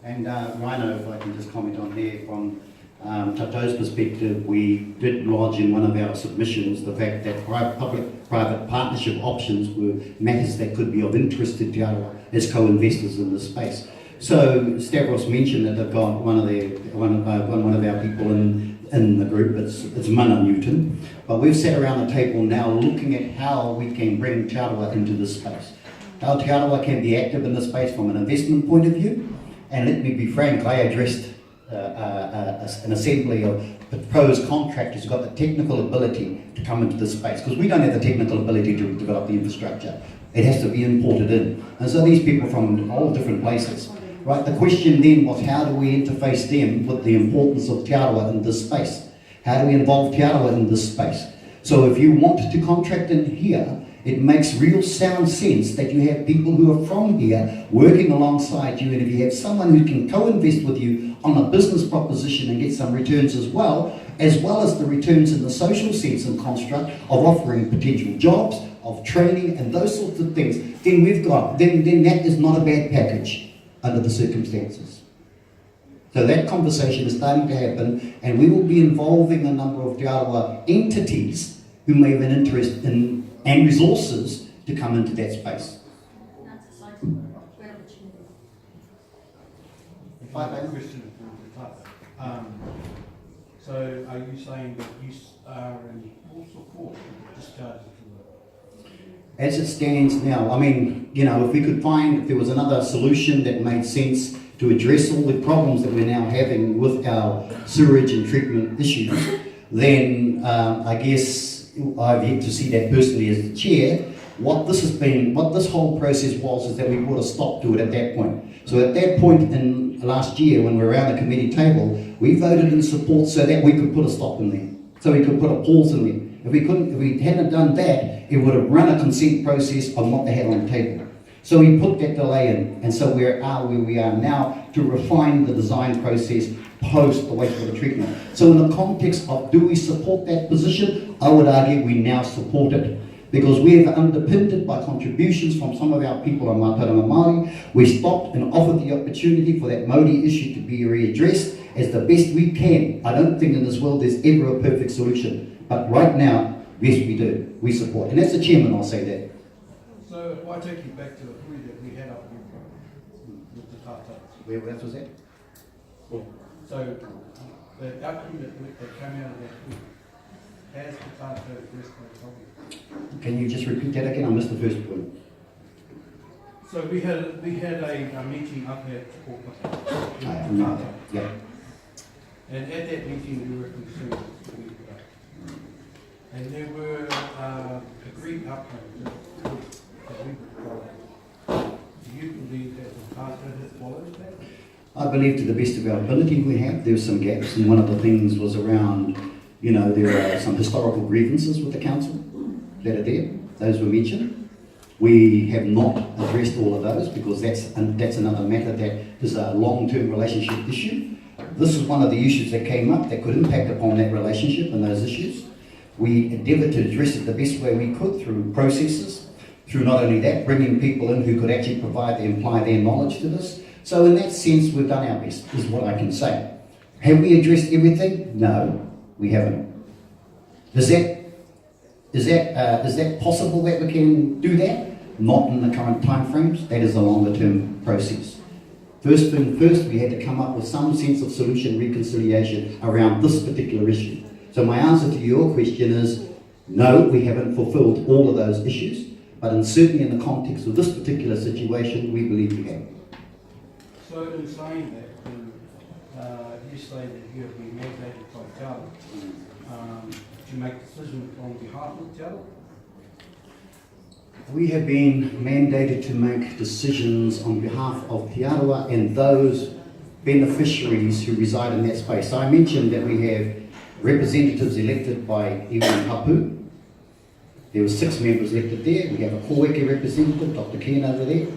And Rhino, if I can just comment on there, from Tatau's perspective, we did lodge in one of our submissions the fact that public-private partnership options were matters that could be of interest to Te Arawa as co-investors in this space. So Stavros mentioned that they've got one of our people in the group, it's Mana Newton, but we've sat around the table now looking at how we can bring Te Arawa into this space. how Te Arawa can be active in this space from an investment point of view. And let me be frank, I addressed an assembly of proposed contractors who've got the technical ability to come into this space, because we don't have the technical ability to develop the infrastructure. It has to be imported in. And so these people from all different places, right? The question then was, how do we interface them with the importance of Te Arawa in this space? How do we involve Te Arawa in this space? So if you want to contract in here, it makes real sound sense that you have people who are from here working alongside you, and if you have someone who can co-invest with you on a business proposition and get some returns as well as the returns in the social sense and construct of offering potential jobs, of training and those sorts of things, then then that is not a bad package under the circumstances. So that conversation is starting to happen, and we will be involving a number of Te Arawa entities who may have an interest in and resources to come into that space. That's exciting. Great opportunity. I have a question for Te Tatau. So are you saying that you are in full support of discharges to the... As it stands now, I mean, you know, if we could find, if there was another solution that made sense to address all the problems that we're now having with our sewage and treatment issues, then I guess I've yet to see that personally as the chair. What this whole process was is that we brought a stop to it at that point. So at that point in last year, when we were around the committee table, we voted in support so that we could put a stop in there. So we could put a pause in there. If we hadn't done that, it would have run a consent process on what they had on the table. So we put that delay in, and so we are where we are now to refine the design process post the wastewater treatment. So in the context of do we support that position, I would argue we now support it, because we have underpinned it by contributions from some of our people on Mātauranga Māori. We stopped and offered the opportunity for that Māori issue to be readdressed as the best we can. I don't think in this world there's ever a perfect solution, but right now, yes we do, we support. And as the chairman, I'll say that. So if I take you back to the hui that we had up with the Tatau. Where was that? So the outcome that came out of that hui, has the Tatau addressed those problems? Can you just repeat that again? I missed the first point. So we had a meeting up at Kokata. I remember that. Yeah. And at that meeting we were concerned with the product. And there were agreed outcomes that we would follow. Do you believe that the Tatau has followed that? I believe to the best of our ability we have. There's some gaps, and one of the things was around, you know, there are some historical grievances with the council that are there. Those were mentioned. We have not addressed all of those because that's another matter that is a long-term relationship issue. This is one of the issues that came up that could impact upon that relationship and those issues. We endeavoured to address it the best way we could through processes, through not only that, bringing people in who could actually apply their knowledge to this. So in that sense, we've done our best, is what I can say. Have we addressed everything? No, we haven't. Is that possible that we can do that? Not in the current timeframes. That is a longer term process. First thing first, we had to come up with some sense of solution reconciliation around this particular issue. So my answer to your question is, no, we haven't fulfilled all of those issues, but certainly in the context of this particular situation, we believe we have. So in saying that, you say that you have been mandated by Te Arawa to make decisions on behalf of Te Arawa? We have been mandated to make decisions on behalf of Te Arawa and those beneficiaries who reside in that space. So I mentioned that we have representatives elected by Iwi-Council. There were 6 members elected there. We have a Kōweke representative, Dr. Ken over there.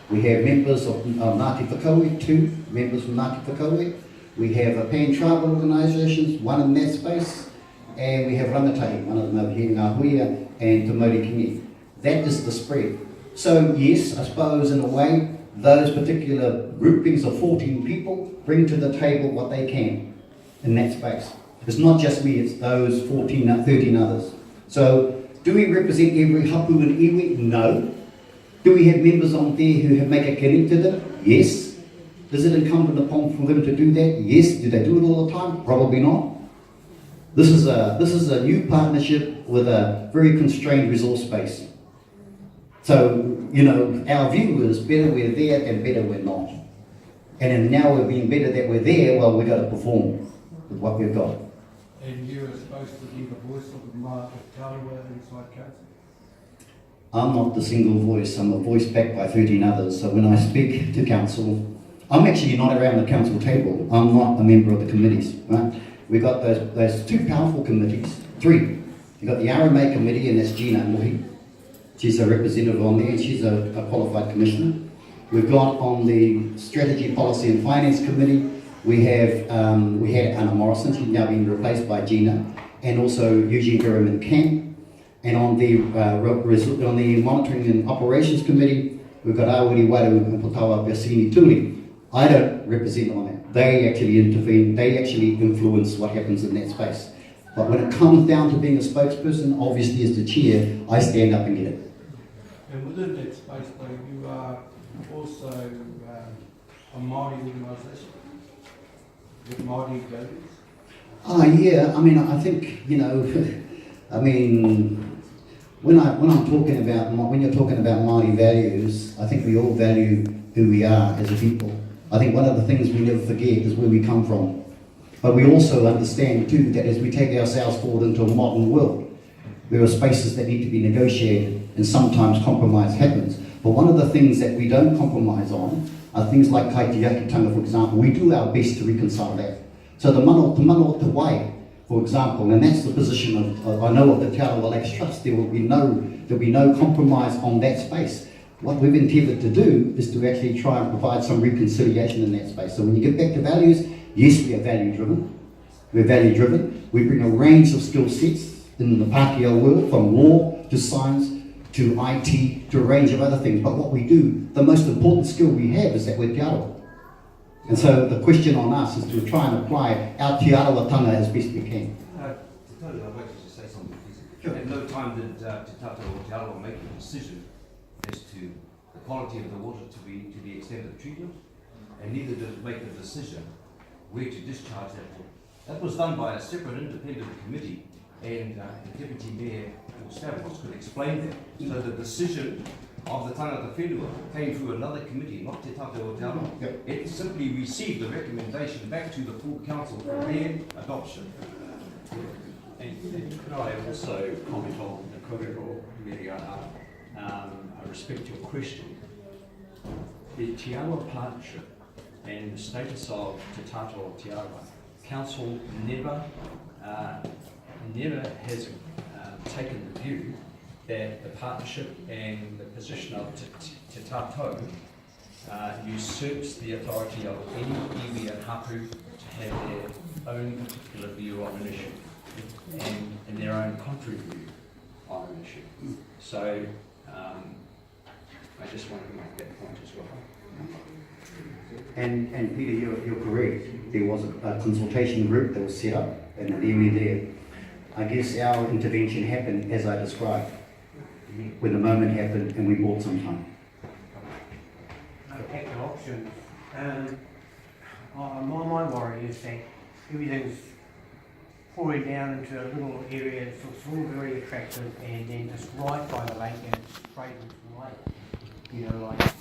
We have members of Ngāti Whakaue, 2 members from Ngāti Whakaue. We have a pan-tribal organisations, 1 in that space. And we have rangatahi, one of them over here, Ngā Huia and Te Mauri Kingi. That is the spread. So yes, I suppose in a way, those particular groupings of 14 people bring to the table what they can in that space. It's not just me, it's those 13 others. So do we represent every hapu and iwi? No. Do we have members on there who make a connect to them? Yes. Is it incumbent upon for them to do that? Yes. Do they do it all the time? Probably not. This is a new partnership with a very constrained resource base. So you know, our view is better we're there than better we're not. And then now we're being better that we're there, well, we've got to perform with what we've got. And you are supposed to be the voice of the Taru White inside council? I'm not the single voice, I'm a voice backed by 13 others. So when I speak to council, I'm actually not around the council table. I'm not a member of the committees, right? We've got those two powerful committees, three. You've got the RMA committee, and that's Gina Mohi. She's a representative on there, and she's a qualified commissioner. We've got on the Strategy, Policy and Finance Committee, we had Anna Morrison, she's now been replaced by Gina, and also Eugene Gurriman Camp. And on the Monitoring and Operations Committee, we've got Awiri Wairu and Potawa Biasini Tuli. I don't represent on that. They actually intervene, they actually influence what happens in that space. But when it comes down to being a spokesperson, obviously as the chair, I stand up and get it. And within that space, though, you are also a Māori organisation with Māori values? Yeah, I mean, I think, you know, I mean, when you're talking about Māori values, I think we all value who we are as a people. I think one of the things we never forget is where we come from. But we also understand too that as we take ourselves forward into a modern world, there are spaces that need to be negotiated and sometimes compromise happens. But one of the things that we don't compromise on are things like kaitiakitanga, for example. We do our best to reconcile that. So the mana o te wai, for example, and that's the position of, I know of the Te Arawa Lakes Trust, there'll be no compromise on that space. What we've endeavoured to do is to actually try and provide some reconciliation in that space. So when you get back to values, yes, we are value driven. We're value driven. We bring a range of skill sets in the Pākehā world, from law to science to IT to a range of other things. But what we do, the most important skill we have is that we're Te Arawa. And so the question on us is to try and apply our Te Arawatanga as best we can. I'd like to just say something, please. Sure. At no time did Te Tatau or Te Arawa make a decision as to the quality of the water to the extent of treatment, and neither did it make a decision where to discharge that water. That was done by a separate independent committee, and the Deputy Mayor, Stavros, could explain that. So the decision of the tangata whenua came through another committee, not Te Tatau or Te Arawa. Yep. It simply received a recommendation back to the full council for their adoption. And could I also comment on the korero Miriana? I respect your question. The Te Arawa partnership and the status of Te Tatau or Te Arawa, Council never has taken the view that the partnership and the position of Te Tatau usurps the authority of any iwi and hapu to have their own particular view on an issue and their own contrary view on an issue. So I just wanted to make that point as well. And Peter, you're correct. There was a consultation group that was set up and an area there. I guess our intervention happened as I described, when the moment happened and we bought some time. Active options. My worry is that everything's pouring down into a little area that's all very attractive, and then just right by the lake, and it's straight into the lake. You know, like the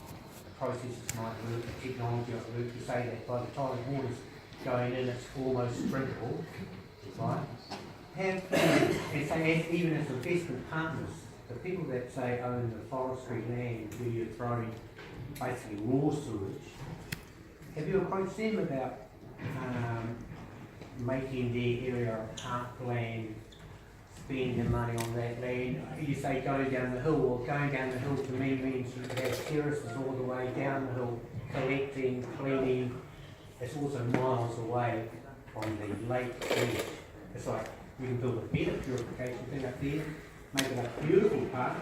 processes might work, the technology might work to say that by the time the water's going in, it's almost drinkable, right? Have, and say, even as investment partners, the people that say own the forestry land where you're throwing basically raw sewage, have you approached them about making their area of parkland, spending money on that land? You say going down the hill, well, going down the hill to me means you have terraces all the way down the hill, collecting, cleaning. It's also miles away from the lake edge. It's like we can build a better purification thing up there, make it a beautiful park,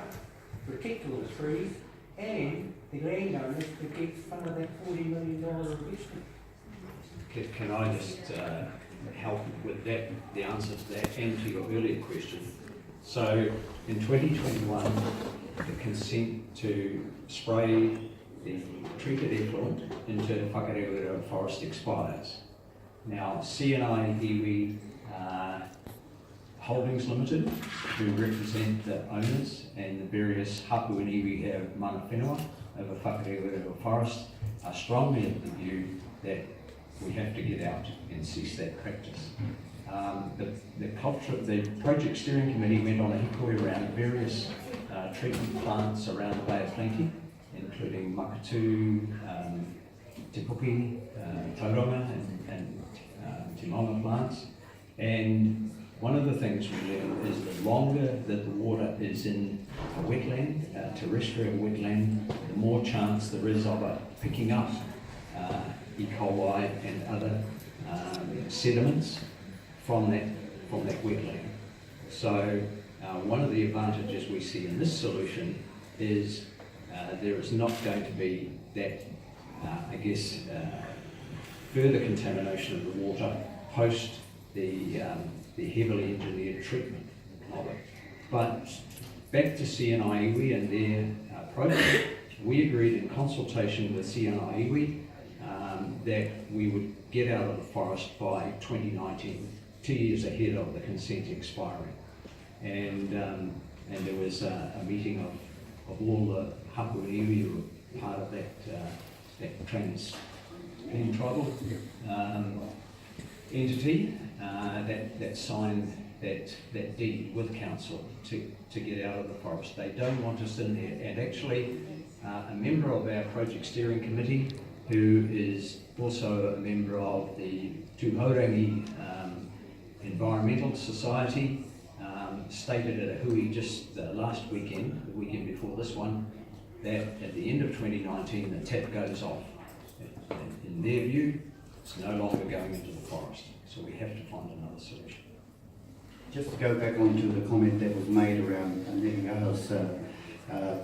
protect all the trees, and the landowners to get some of that $40 million investment. Can I just help with that, the answer to that, and to your earlier question? So in 2021, the consent to spray the treated effluent into Whakareureo forest expires. Now, CNI iwi Holdings Limited, who represent the owners and the various hapu and iwi have mana whenua over whakarewa forest, are strongly of the view that we have to get out and cease that practice. The project steering committee went on a hikoi around various treatment plants around the Bay of Plenty, including Makatu, Te Puki, Tauranga and Te Longa plants. And one of the things we learned is the longer that the water is in a wetland, terrestrial wetland, the more chance there is of it picking up E. coli and other sediments from that wetland. So one of the advantages we see in this solution is there is not going to be that, further contamination of the water post the heavily engineered treatment of it. But back to CNI Iwi and their project, we agreed in consultation with CNI Iwi that we would get out of the forest by 2019, 2 years ahead of the consent expiring. And there was a meeting of all the hapu and iwi who were part of that tribal entity that signed that deed with council to get out of the forest. They don't want us in there. And actually, a member of our project steering committee, who is also a member of the Tūhaurangi Environmental Society, stated at a hui just last weekend, the weekend before this one, that at the end of 2019 the tap goes off. In their view, it's no longer going into the forest, so we have to find another solution. Just to go back onto the comment that was made around Netanyahu's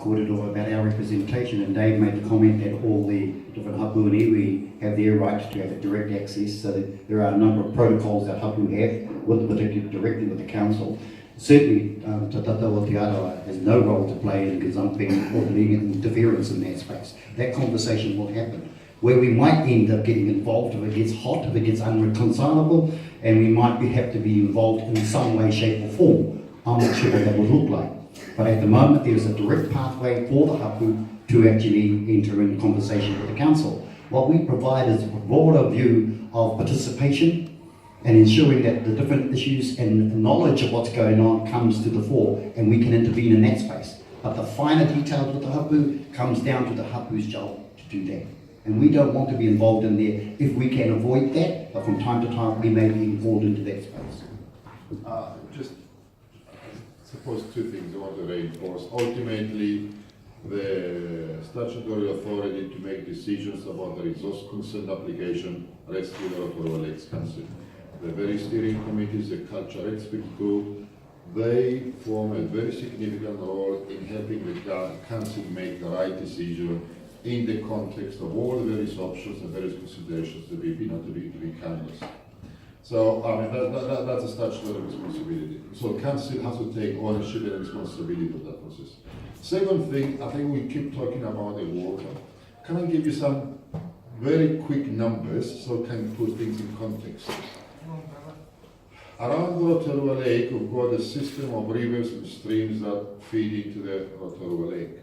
corridor about our representation, and Dave made the comment that all the different hapu and iwi have their right to have direct access, so that there are a number of protocols that hapu have, particularly directly with the council. Certainly, Te Tatau or Te Arawa has no role to play in gazumping or legal interference in that space. That conversation will happen. Where we might end up getting involved if it gets hot, if it gets unreconcilable, and we might have to be involved in some way, shape or form. I'm not sure what that would look like. But at the moment, there's a direct pathway for the hapu to actually enter in conversation with the council. What we provide is a broader view of participation and ensuring that the different issues and knowledge of what's going on comes to the fore, and we can intervene in that space. But the finer details with the hapu comes down to the hapu's job to do that. And we don't want to be involved in there if we can avoid that, but from time to time we may be involved into that space. Just suppose two things I want to reinforce. Ultimately, the statutory authority to make decisions about the resource consent application rests with the Rotorua Lakes Council. The very steering committees, the culture expert group, they form a very significant role in helping the council make the right decision in the context of all the various options and various considerations to be canvassed. So, I mean, that's a statutory responsibility. So council has to take ownership and responsibility of that process. Second thing, I think we keep talking about the water. Can I give you some very quick numbers so I can put things in context? Around Rotorua Lake, we've got a system of rivers and streams that feed into the Rotorua Lake.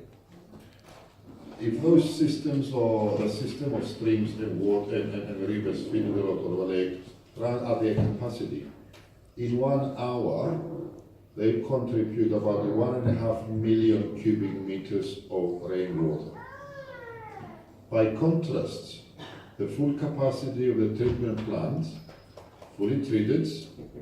If those systems, or the system of streams and water and rivers feed into the Rotorua Lake, run at their capacity, in 1 hour, they contribute about 1.5 million cubic meters of rainwater. By contrast, the full capacity of the treatment plant, fully treated,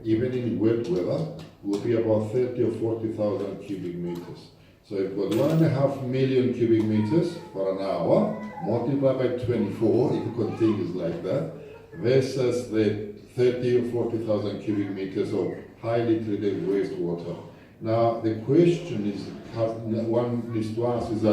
even in wet weather, will be about 30 or 40,000 cubic meters. So you've got 1.5 million cubic meters for an hour, multiplied by 24, if it continues like that, versus the 30 or 40,000 cubic meters of highly treated wastewater. Now, the question is, one needs to ask, is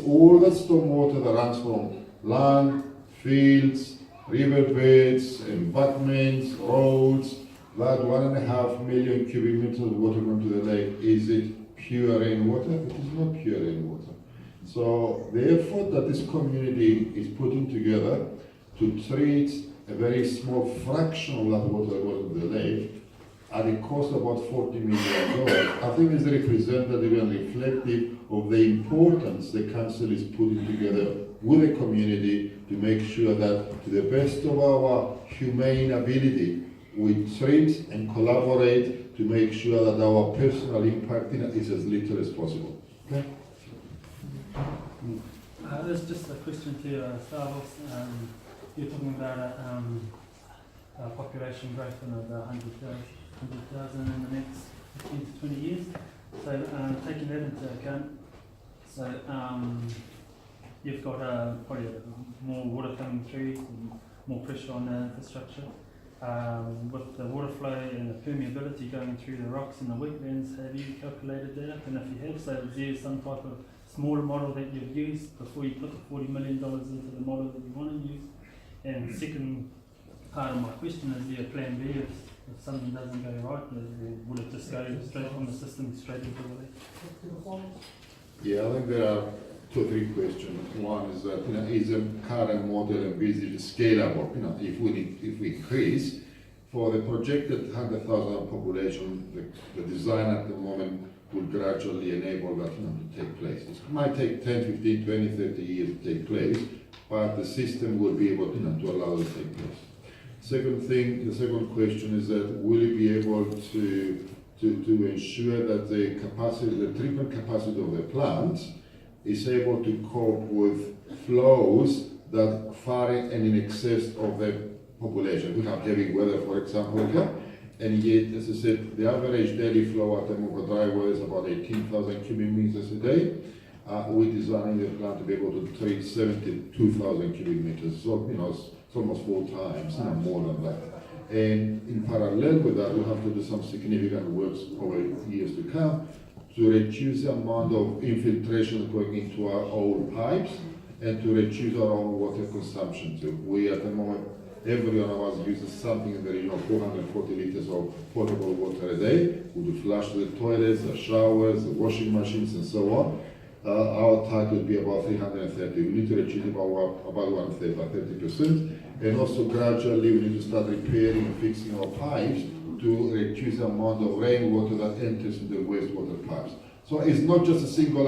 all that stormwater that runs from land, fields, riverbeds, embankments, roads, that 1.5 million cubic meters of water going to the lake, is it pure rainwater? It is not pure rainwater. So the effort that this community is putting together to treat a very small fraction of that water that goes to the lake at a cost of about $40 million, I think is representative and reflective of the importance the council is putting together with the community to make sure that, to the best of our humane ability, we treat and collaborate to make sure that our personal impact is as little as possible. Okay? There's just a question to Stavros. You're talking about population growth in about 100,000 in the next 15 to 20 years. So taking that into account, so you've got probably more water coming through, and more pressure on the infrastructure. With the water flow and the permeability going through the rocks and the wetlands, have you calculated that up? And if you have, so is there some type of smaller model that you've used before you put the $40 million into the model that you want to use? And second part of my question is, there a plan B if something doesn't go right? Would it just go straight from the system straight into the lake? Yeah, I think there are 2 or 3 questions. One is that, is the current model envisaged scalable? If we increase for the projected 100,000 population, the design at the moment will gradually enable that to take place. It might take 10, 15, 20, 30 years to take place, but the system will be able to allow it to take place. The second question is that will it be able to ensure that the treatment capacity of the plant is able to cope with flows that far and in excess of the population. We have heavy weather, for example, here, and yet, as I said, the average daily flow at the moment of dry weather is about 18,000 cubic meters a day. We're designing the plant to be able to treat 72,000 cubic meters, so it's almost 4 times, more than that. And in parallel with that, we have to do some significant works over years to come to reduce the amount of infiltration going into our old pipes and to reduce our own water consumption too. We at the moment, every one of us uses something in the region of 440 liters of potable water a day. We do flush the toilets, the showers, the washing machines and so on. Our target would be about 330. We need to reduce it about 1/3, about 30%. And also gradually we need to start repairing and fixing our pipes to reduce the amount of rainwater that enters into the wastewater pipes. So it's not just a single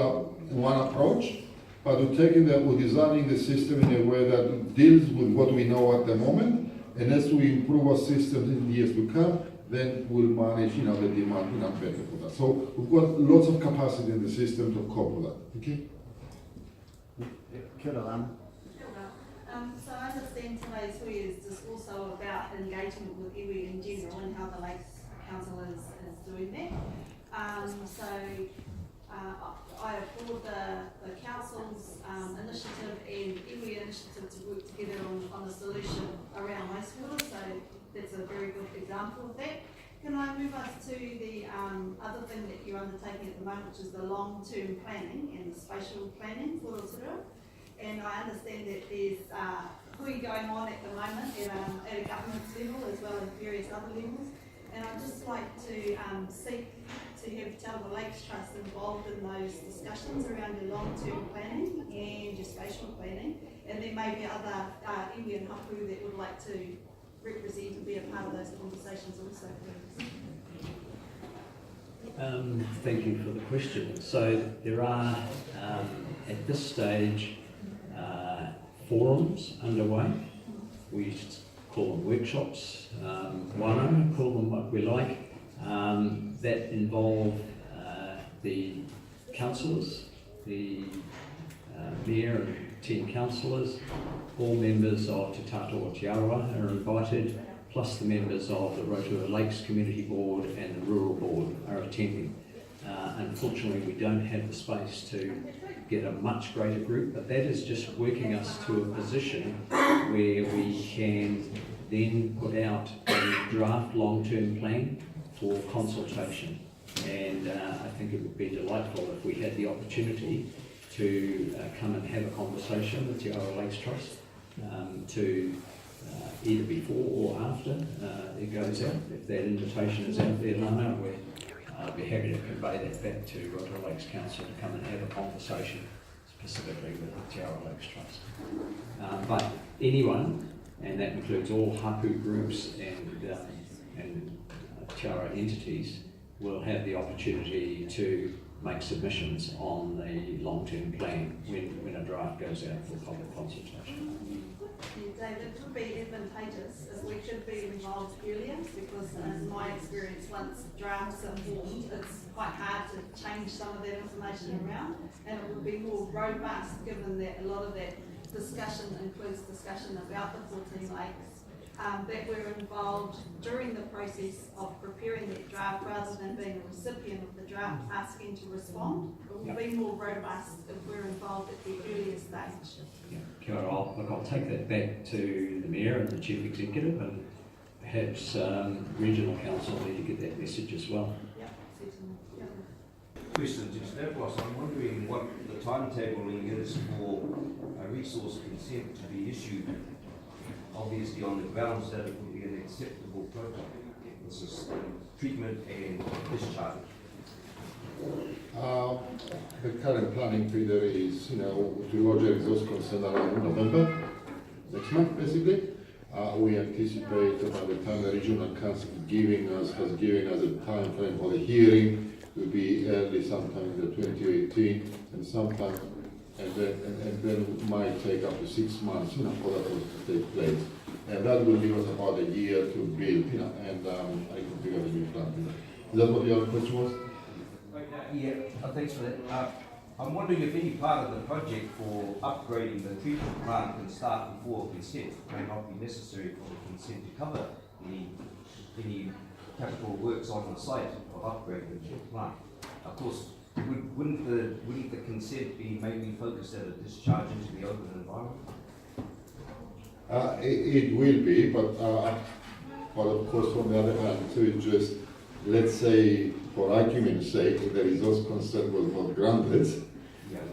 one approach, but we're designing the system in a way that deals with what we know at the moment, and as we improve our systems in the years to come, then we'll manage the demand better for that. So we've got lots of capacity in the system to cope with that. Okay? Kia ora, Lana. So I understand today's hui is just also about engagement with iwi in general and how the Lakes Council is doing that. I applaud the Council's initiative and iwi initiative to work together on a solution around wastewater, so that's a very good example of that. Can I move us to the other thing that you're undertaking at the moment, which is the long-term planning and the spatial planning for Rotorua? And I understand that there's hui going on at the moment at a government level as well as various other levels. And I'd just like to seek to have Te Arawa Lakes Trust involved in those discussions around your long-term planning and your spatial planning. And there may be other iwi and hapu that would like to represent and be a part of those conversations also, please. Thank you for the question. So there are, at this stage, forums underway. We used to call them workshops, wano, call them what we like, that involve the councillors, the mayor and 10 councillors, all members of Te Tatau or Te Arawa are invited, plus the members of the Rotorua Lakes Community Board and the Rural Board are attending. Unfortunately, we don't have the space to get a much greater group, but that is just working us to a position where we can then put out a draft long-term plan for consultation. And I think it would be delightful if we had the opportunity to come and have a conversation with Te Arawa Lakes Trust to either before or after it goes out. If that invitation is out there, Lana, I'd be happy to convey that back to Rotorua Lakes Council to come and have a conversation specifically with the Te Arawa Lakes Trust. But anyone, and that includes all hapu groups and Te Arawa entities will have the opportunity to make submissions on the long-term plan when a draft goes out for public consultation. Yeah, David, it would be advantageous if we could be involved earlier, because in my experience, once drafts are formed, it's quite hard to change some of that information around, and it would be more robust, given that a lot of that discussion includes discussion about the 14 lakes, that we're involved during the process of preparing that draft rather than being a recipient of the draft asking to respond. It will be more robust if we're involved at the earlier stage. Yeah, Kia ora. I'll take that back to the Mayor and the Chief Executive, and perhaps Regional Council need to get that message as well. Yeah, certainly. Yeah. Question to Stavros, I'm wondering what the timetabling is for a resource consent to be issued, obviously on the grounds that it would be an acceptable project. This is treatment and discharge. The current planning period is, to lodge a resource consent around November, next month basically. We anticipate that by the time the Regional Council has given us a time frame for the hearing, will be early sometime in the 2018, and then it might take up to 6 months, for that to take place. And that will give us about a year to build, and I can figure a new plan. Is that what your question was? Yeah, thanks for that. I'm wondering if any part of the project for upgrading the treatment plant can start before consent. It may not be necessary for the consent to cover any capital works on the site of upgrading the treatment plant. Of course, wouldn't the consent be mainly focused at a discharge into the open environment? It will be, but of course, on the other hand, too, just let's say, for argument's sake, if the resource consent was not granted,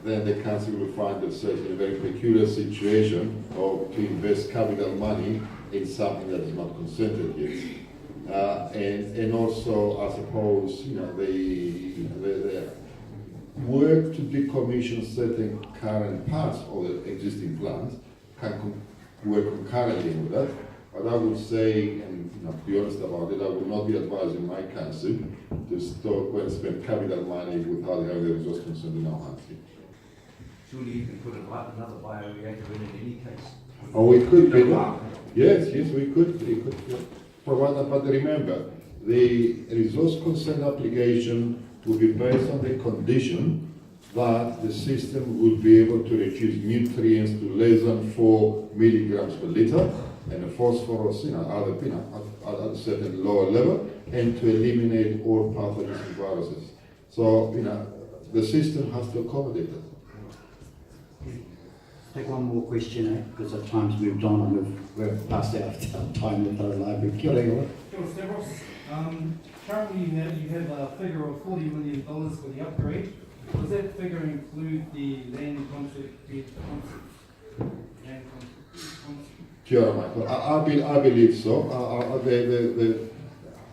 then the council will find themselves in a very peculiar situation of to invest capital money in something that is not consented yet. And also, I suppose, the work to decommission certain current parts of the existing plants can work concurrently with that. But I would say, and to be honest about it, I would not be advising my council to stop and spend capital money without having the resource consent in our hands. Surely you can put another bioreactor in any case. Oh, we could do that. Yes, we could. Provide that, but remember, the resource consent application will be based on the condition that the system will be able to reduce nutrients to less than 4 milligrams per liter, and the phosphorus, at a certain lower level, and to eliminate all pathogens and viruses. So, the system has to accommodate that. Take one more question, because the time's moved on and we've passed our time with the library. Kia ora. Kia ora, Stavros. Currently you have a figure of $40 million for the upgrade. Does that figure include the land contract bid concept? Kia ora, Michael. I believe so.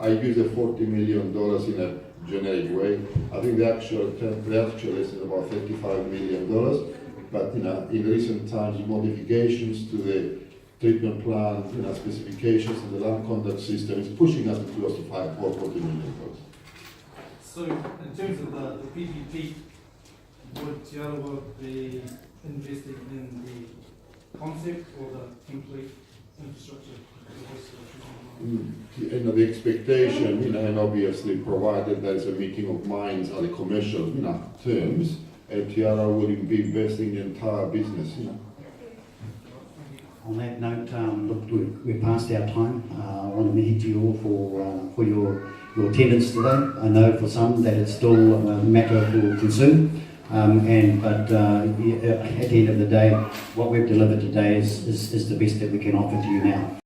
I use the $40 million in a generic way. I think the actual list is about $35 million. But in recent times, modifications to the treatment plant, specifications of the land conduct system is pushing us to close to $40 million. So, in terms of the PPP, would Te Arawa be investing in the concept or the complete infrastructure? The expectation, and obviously provided there is a meeting of minds on the commercial terms, Te Arawa will be investing the entire business. On that note, look, we've passed our time. I want to thank you all for your attendance today. I know for some that it's still a matter of concern, but at the end of the day, what we've delivered today is the best that we can offer to you now.